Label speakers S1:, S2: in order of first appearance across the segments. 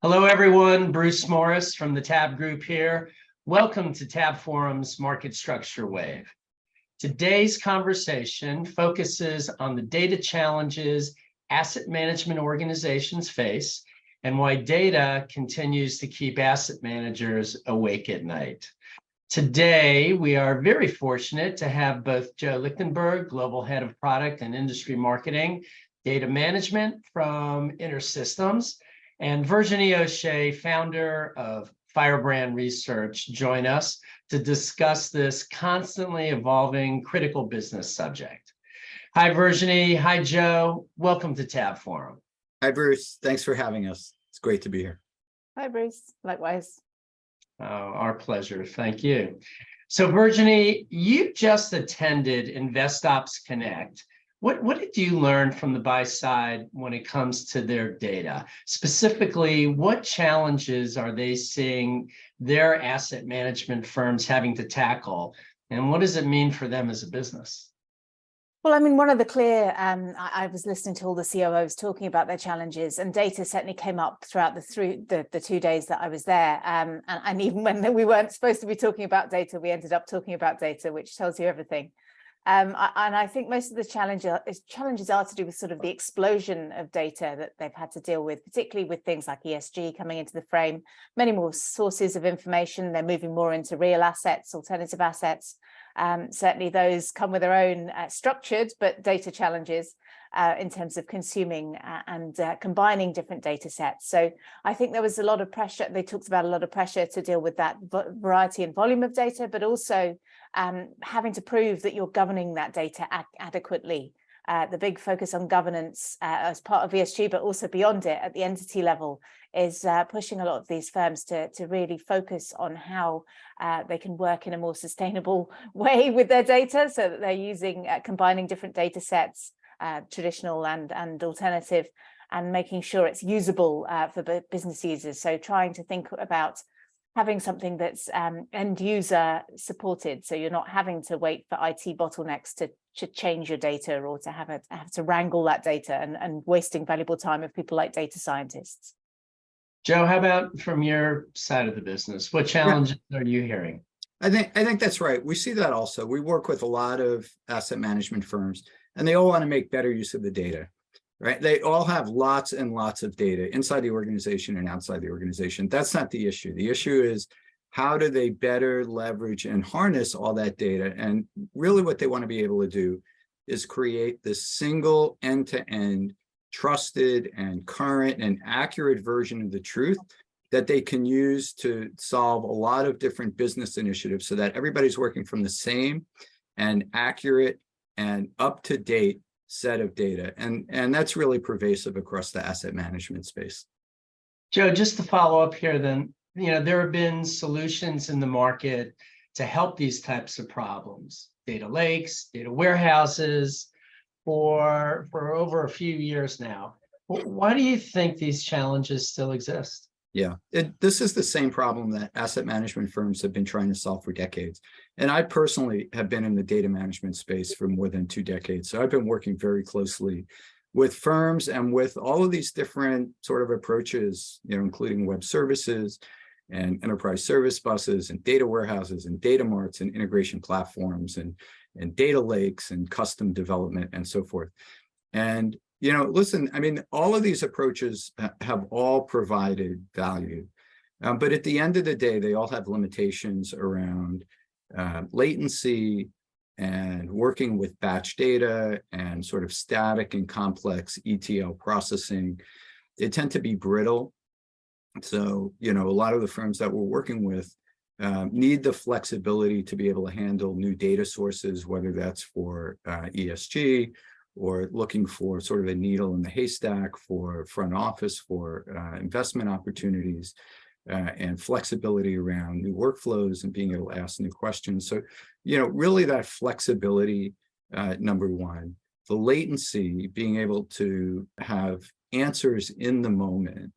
S1: Hello, everyone. Bruce Morris from the Tab Group here. Welcome to Tab Forum's Market Structure Wave. Today's conversation focuses on the data challenges asset management organizations face and why data continues to keep asset managers awake at night. Today, we are very fortunate to have both Joe Lichtenberg, Global Head of Product and Industry Marketing, Data Management from InterSystems, and Virginie O'Shea, founder of Firebrand Research, join us to discuss this constantly evolving critical business subject. Hi, Virginie. Hi, Joe. Welcome to Tab Forum.
S2: Hi, Bruce. Thanks for having us. It's great to be here.
S3: Hi, Bruce. Likewise.
S1: Oh, our pleasure. Thank you. So, Virginie, you just attended InvestOps Connect. What did you learn from the buy side when it comes to their data? Specifically, what challenges are they seeing their asset management firms having to tackle? And what does it mean for them as a business?
S3: Well, I mean, one of the clear, I was listening to all the COOs talking about their challenges, and data certainly came up throughout the 2 days that I was there. And even when we weren't supposed to be talking about data, we ended up talking about data, which tells you everything. And I think most of the challenges are to do with sort of the explosion of data that they've had to deal with, particularly with things like ESG coming into the frame, many more sources of information. They're moving more into real assets, alternative assets. Certainly those come with their own structured but data challenges in terms of consuming and combining different data sets. So I think there was a lot of pressure. They talked about a lot of pressure to deal with that variety and volume of data, but also having to prove that you're governing that data adequately. The big focus on governance as part of ESG, but also beyond it at the entity level, is pushing a lot of these firms to really focus on how they can work in a more sustainable way with their data, so that they're using combining different data sets, traditional and alternative, and making sure it's usable for business users. So trying to think about having something that's end user supported, so you're not having to wait for IT bottlenecks to change your data, or to have to wrangle that data and wasting valuable time of people like data scientists.
S1: Joe, how about from your side of the business? What challenges are you hearing?
S2: I think that's right. We see that also. We work with a lot of asset management firms, and they all want to make better use of the data, right? They all have lots and lots of data inside the organization and outside the organization. That's not the issue. The issue is, how do they better leverage and harness all that data? And really what they want to be able to do is create this single end-to-end trusted and current and accurate version of the truth that they can use to solve a lot of different business initiatives, so that everybody's working from the same and accurate and up-to-date set of data. And that's really pervasive across the asset management space.
S1: Joe, just to follow up here then, there have been solutions in the market to help these types of problems, data lakes, data warehouses, for over a few years now. Why do you think these challenges still exist?
S2: Yeah, this is the same problem that asset management firms have been trying to solve for decades. And I personally have been in the data management space for more than 2 decades. So I've been working very closely with firms and with all of these different sort of approaches, including web services and enterprise service buses and data warehouses and data marts and integration platforms and data lakes and custom development and so forth. And listen, I mean, all of these approaches have all provided value, but at the end of the day, they all have limitations around latency and working with batch data and sort of static and complex ETL processing. They tend to be brittle. So, a lot of the firms that we're working with need the flexibility to be able to handle new data sources, whether that's for ESG, or looking for sort of a needle in the haystack for front office, for investment opportunities, and flexibility around new workflows and being able to ask new questions. So, really that flexibility, number one, the latency, being able to have answers in the moment,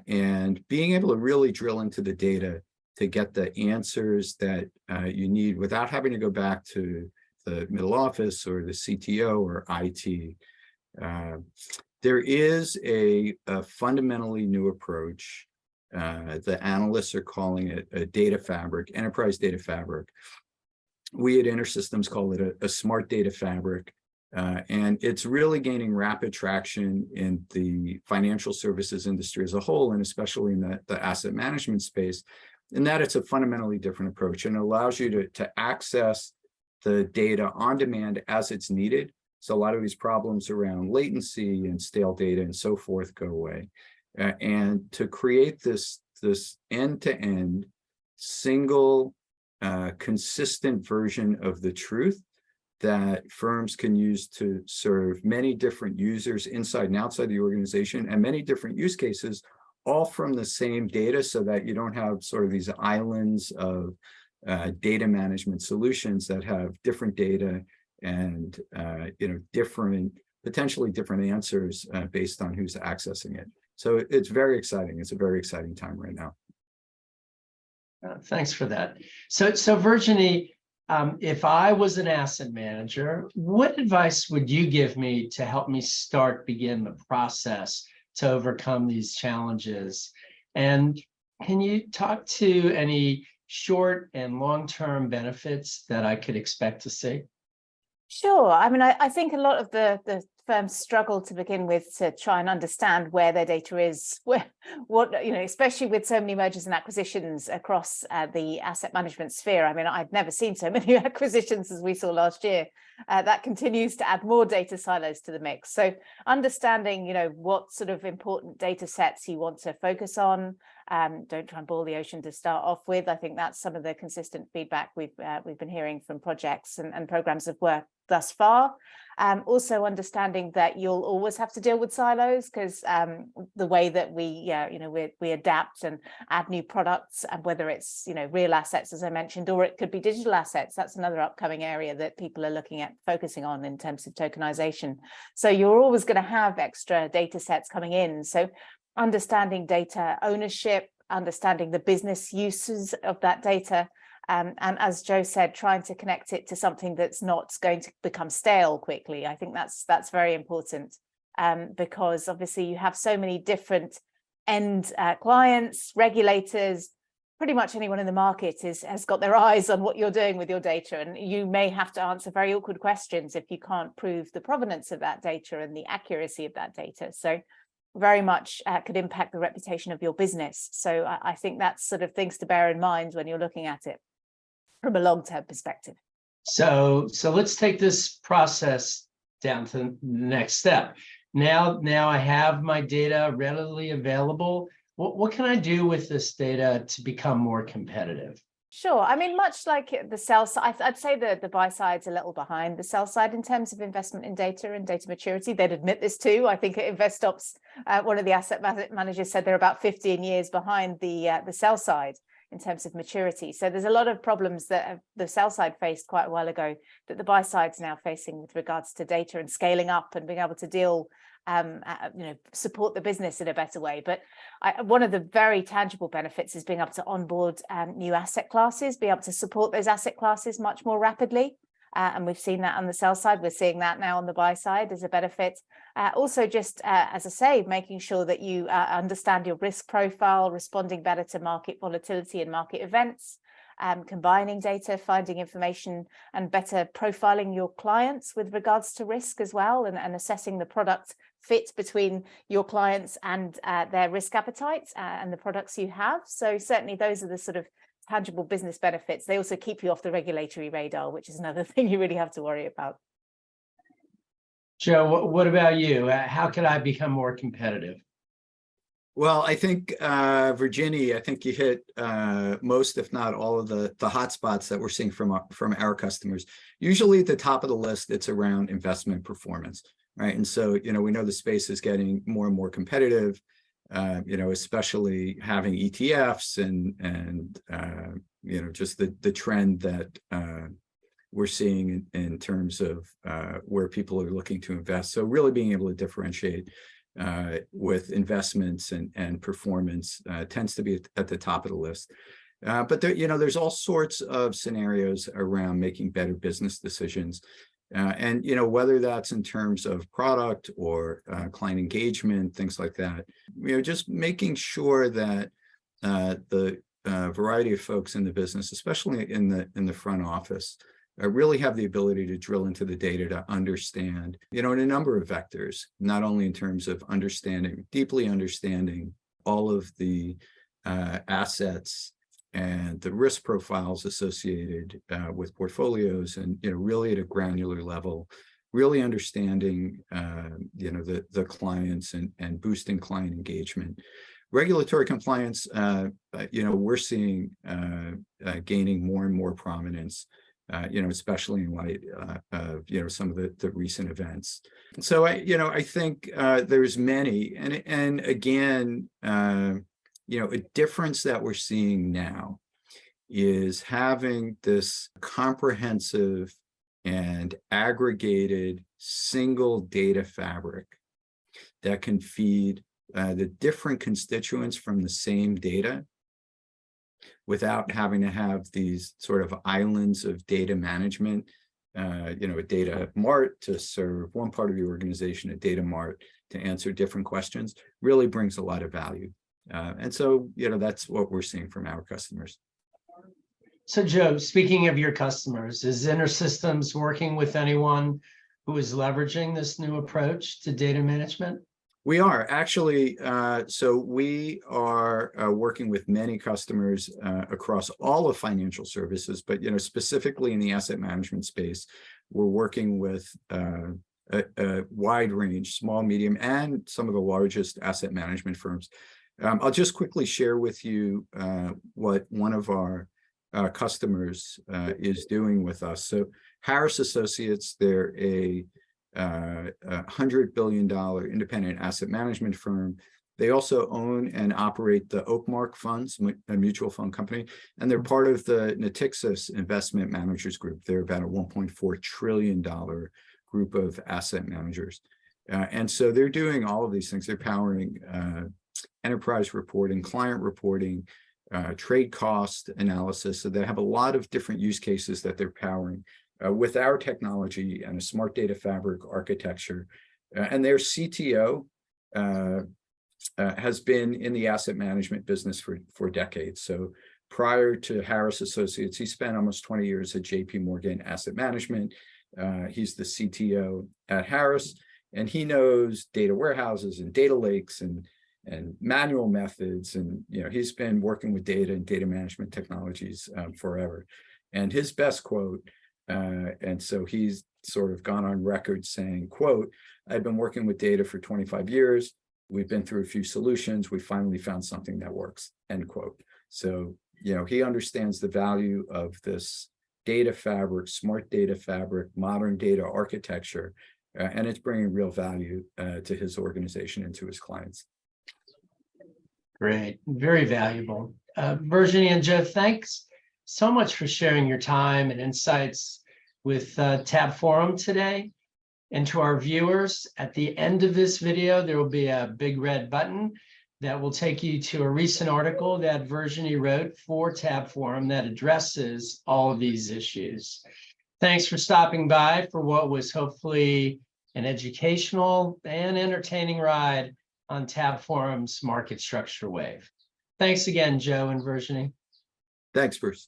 S2: and being able to really drill into the data to get the answers that you need without having to go back to the middle office or the CTO or IT. there is a fundamentally new approach. The analysts are calling it a data fabric, enterprise data fabric. We at InterSystems call it a smart data fabric. And it's really gaining rapid traction in the financial services industry as a whole, and especially in the asset management space, in that it's a fundamentally different approach and allows you to access the data on demand as it's needed. So a lot of these problems around latency and stale data and so forth go away. And to create this end-to-end single consistent version of the truth that firms can use to serve many different users inside and outside the organization and many different use cases, all from the same data, so that you don't have sort of these islands of data management solutions that have different data and potentially different answers based on who's accessing it. So it's very exciting. It's a very exciting time right now.
S1: Thanks for that. So Virginie, if I was an asset manager, what advice would you give me to help me begin the process to overcome these challenges? And can you talk to any short and long-term benefits that I could expect to see?
S3: Sure. I mean, I think a lot of the firms struggle to begin with to try and understand where their data is, especially with so many mergers and acquisitions across the asset management sphere. I mean, I'd never seen so many acquisitions as we saw last year. That continues to add more data silos to the mix. So understanding, what sort of important data sets you want to focus on. Don't try and boil the ocean to start off with. I think that's some of the consistent feedback we've been hearing from projects and programs of work thus far. Also understanding that you'll always have to deal with silos, because the way that we adapt and add new products, and whether it's real assets, as I mentioned, or it could be digital assets. That's another upcoming area that people are looking at focusing on in terms of tokenization. So you're always going to have extra data sets coming in. So understanding data ownership, understanding the business uses of that data, and as Joe said, trying to connect it to something that's not going to become stale quickly. I think that's very important, because obviously you have so many different end clients, regulators. Pretty much anyone in the market has got their eyes on what you're doing with your data, and you may have to answer very awkward questions if you can't prove the provenance of that data and the accuracy of that data. So very much could impact the reputation of your business. So I think that's sort of things to bear in mind when you're looking at it from a long-term perspective.
S1: So let's take this process down to the next step. Now I have my data readily available. What can I do with this data to become more competitive?
S3: Sure. I mean, much like the sell side, I'd say the buy side's a little behind the sell side in terms of investment in data and data maturity. They'd admit this too. I think at InvestOps, one of the asset managers said they're about 15 years behind the sell side in terms of maturity. So there's a lot of problems that the sell side faced quite a while ago that the buy side's now facing with regards to data and scaling up and being able to deal, support the business in a better way. But one of the very tangible benefits is being able to onboard new asset classes, be able to support those asset classes much more rapidly. And we've seen that on the sell side. We're seeing that now on the buy side as a benefit. Also, just as I say, making sure that you understand your risk profile, responding better to market volatility and market events, combining data, finding information, and better profiling your clients with regards to risk as well, and assessing the product fit between your clients and their risk appetites and the products you have. So certainly those are the sort of tangible business benefits. They also keep you off the regulatory radar, which is another thing you really have to worry about.
S1: Joe, what about you? How could I become more competitive?
S2: Well, I think, Virginie, I think you hit most, if not all, of the hot spots that we're seeing from our customers. Usually at the top of the list, it's around investment performance, right? And so, we know the space is getting more and more competitive, especially having ETFs and just the trend that we're seeing in terms of where people are looking to invest. So really being able to differentiate with investments and performance tends to be at the top of the list. But there's all sorts of scenarios around making better business decisions. And whether that's in terms of product or client engagement, things like that, just making sure that the variety of folks in the business, especially in the front office, really have the ability to drill into the data to understand, in a number of vectors, not only in terms of deeply understanding all of the assets and the risk profiles associated with portfolios, and really at a granular level, really understanding the clients and boosting client engagement. Regulatory compliance, we're seeing gaining more and more prominence, especially in light of some of the recent events. So I think there's many, and again, a difference that we're seeing now is having this comprehensive and aggregated single data fabric that can feed the different constituents from the same data without having to have these sort of islands of data management, a data mart to serve one part of the organization, a data mart to answer different questions, really brings a lot of value. And so, that's what we're seeing from our customers.
S1: So Joe, speaking of your customers, is InterSystems working with anyone who is leveraging this new approach to data management?
S2: We are actually, so we are working with many customers across all of financial services, but specifically in the asset management space, we're working with a wide range, small, medium, and some of the largest asset management firms. I'll just quickly share with you what one of our customers is doing with us. So Harris Associates, they're a $100 billion independent asset management firm. They also own and operate the Oakmark Funds, a mutual fund company, and they're part of the Natixis Investment Managers Group. They're about a $1.4 trillion group of asset managers. And so they're doing all of these things. They're powering enterprise reporting, client reporting, trade cost analysis. So they have a lot of different use cases that they're powering with our technology and a smart data fabric architecture. And their CTO has been in the asset management business for decades. So prior to Harris Associates, he spent almost 20 years at JP Morgan Asset Management. He's the CTO at Harris, and he knows data warehouses and data lakes and manual methods. And he's been working with data and data management technologies forever. And his best quote, and so he's sort of gone on record saying, quote, "I've been working with data for 25 years. We've been through a few solutions. We finally found something that works," end quote. So, he understands the value of this data fabric, smart data fabric, modern data architecture, and it's bringing real value to his organization and to his clients.
S1: Great, very valuable. Virginie and Joe, thanks so much for sharing your time and insights with Tab Forum today. And to our viewers, at the end of this video, there will be a big red button that will take you to a recent article that Virginie wrote for Tab Forum that addresses all of these issues. Thanks for stopping by for what was hopefully an educational and entertaining ride on Tab Forum's Market Structure Wave. Thanks again, Joe and Virginie.
S2: Thanks, Bruce.